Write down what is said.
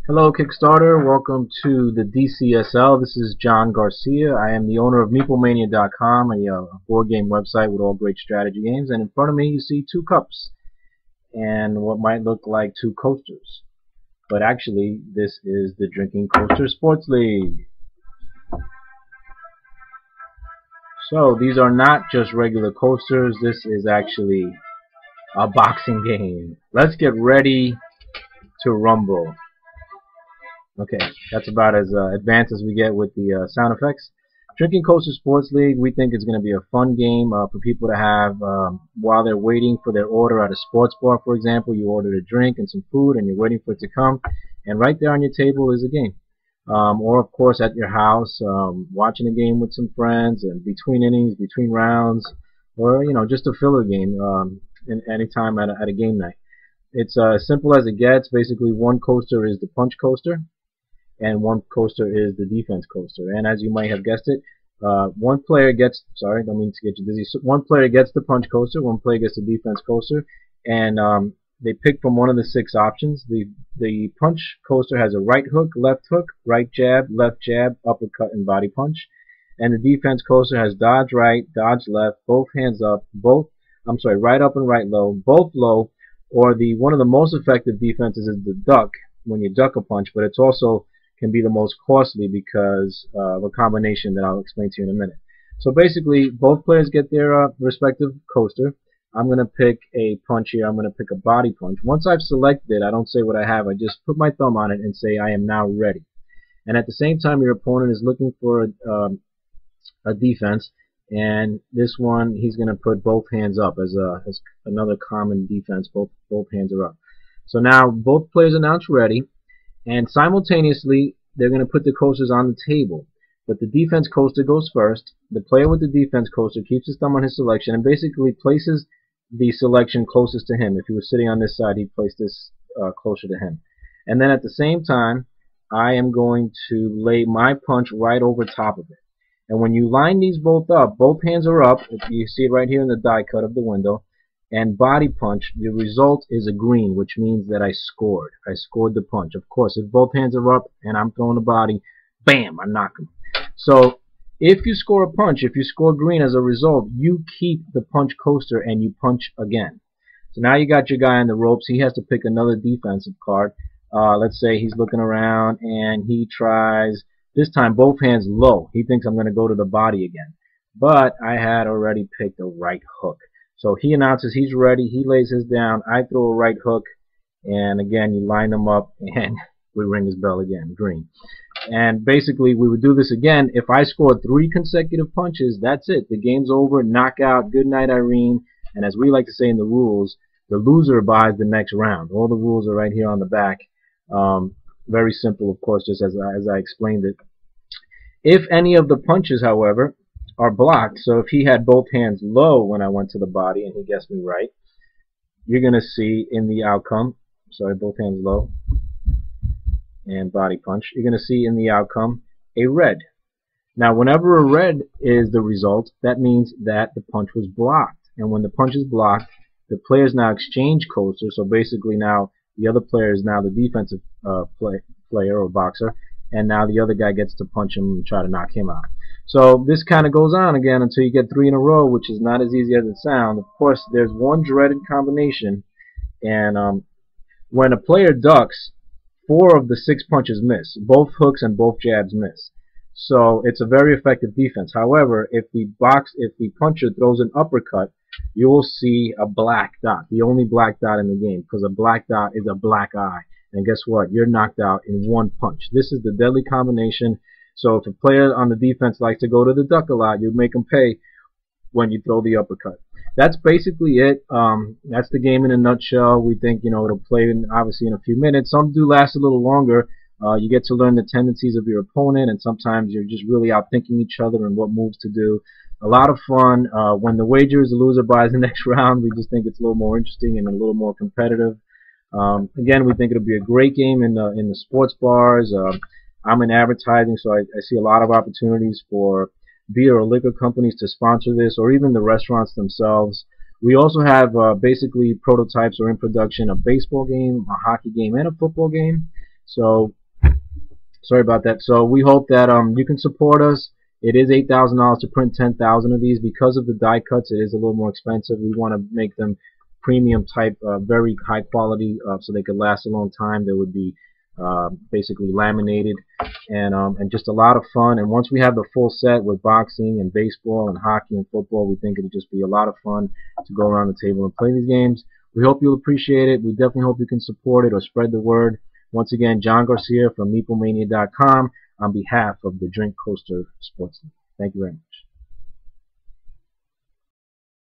Hello Kickstarter, welcome to the D.C.S.L. This is John Garcia. I am the owner of MeepleMania.com, a board game website with all great strategy games. And in front of me you see two cups and what might look like two coasters. But actually this is the Drinking Coaster Sports League. So these are not just regular coasters, this is actually a boxing game. Let's get ready to rumble. Okay, that's about as advanced as we get with the sound effects. Drinking Coaster Sports League, we think is going to be a fun game for people to have while they're waiting for their order at a sports bar, for example. You ordered a drink and some food and you're waiting for it to come, and right there on your table is a game. Or of course at your house, watching a game with some friends and between innings, between rounds, or just a filler game anytime at a game night. It's as simple as it gets. Basically one coaster is the punch coaster and one coaster is the defense coaster. And as you might have guessed it, one player gets, sorry, don't mean to get you dizzy. So one player gets the punch coaster, one player gets the defense coaster, and they pick from one of the 6 options. The punch coaster has a right hook, left hook, right jab, uppercut, and body punch. And the defense coaster has dodge right, dodge left, both hands up, right up and right low, both low, or one of the most effective defenses is the duck, when you duck a punch, but it's also can be the most costly because of a combination that I'll explain to you in a minute. So basically, both players get their respective coaster. I'm going to pick a punch here. I'm going to pick a body punch. Once I've selected it, I don't say what I have. I just put my thumb on it and say I am now ready. And at the same time, your opponent is looking for a defense, and this one he's going to put both hands up as another common defense. Both hands are up. So now both players are now ready. And simultaneously, they're going to put the coasters on the table. But the defense coaster goes first. The player with the defense coaster keeps his thumb on his selection and basically places the selection closest to him. If he was sitting on this side, he'd place this closer to him. And then at the same time, I am going to lay my punch right over top of it. And when you line these both up, both hands are up. If you see it right here in the die cut of the window. And body punch, the result is a green, which means that I scored. I scored the punch. Of course, if both hands are up and I'm throwing the body, bam, I knock him. So if you score a punch, if you score green as a result, you keep the punch coaster and you punch again. So now you got your guy on the ropes. He has to pick another defensive card. Let's say he's looking around and he tries, this time both hands low. He thinks I'm going to go to the body again. But I had already picked a right hook. So he announces he's ready, he lays his down, I throw a right hook, and again you line them up and we ring his bell again, green. And basically we would do this again. If I score 3 consecutive punches, that's it. The game's over, knockout, good night Irene, and as we like to say in the rules, the loser buys the next round. All the rules are right here on the back. Very simple, of course, just as I explained it. If any of the punches, however, are blocked, so if he had both hands low when I went to the body and he guessed me right, you're going to see in the outcome, sorry, both hands low and body punch, you're going to see in the outcome a red. Now whenever a red is the result, that means that the punch was blocked, and when the punch is blocked, the players now exchange coasters. So basically now the other player is now the defensive player or boxer, and now the other guy gets to punch him and try to knock him out. So this kind of goes on again until you get 3 in a row, which is not as easy as it sounds. Of course, there's one dreaded combination, and when a player ducks, 4 of the 6 punches miss. Both hooks and both jabs miss. So it's a very effective defense. However, if the puncher throws an uppercut, you will see a black dot, the only black dot in the game, because a black dot is a black eye. And guess what? You're knocked out in 1 punch. This is the deadly combination. So if a player on the defense likes to go to the duck a lot, you make them pay when you throw the uppercut. That's basically it. That's the game in a nutshell. We think it'll play obviously in a few minutes. Some do last a little longer. You get to learn the tendencies of your opponent, and sometimes you're just really outthinking each other and what moves to do. A lot of fun. When the wager is the loser buys the next round, we just think it's a little more interesting and a little more competitive. Again, we think it'll be a great game in the sports bars. I'm in advertising, so I see a lot of opportunities for beer or liquor companies to sponsor this, or even the restaurants themselves. We also have basically prototypes or in production a baseball game, a hockey game, and a football game. So sorry about that. So we hope that you can support us. It is $8,000 to print 10,000 of these. Because of the die cuts, it is a little more expensive. We want to make them premium type, very high quality, so they could last a long time. They would be basically laminated and just a lot of fun. And once we have the full set with boxing and baseball and hockey and football, we think it'll just be a lot of fun to go around the table and play these games. We hope you'll appreciate it. We definitely hope you can support it or spread the word. Once again, John Garcia from MeepleMania.com on behalf of the Drink Coaster Sports Team. Thank you very much.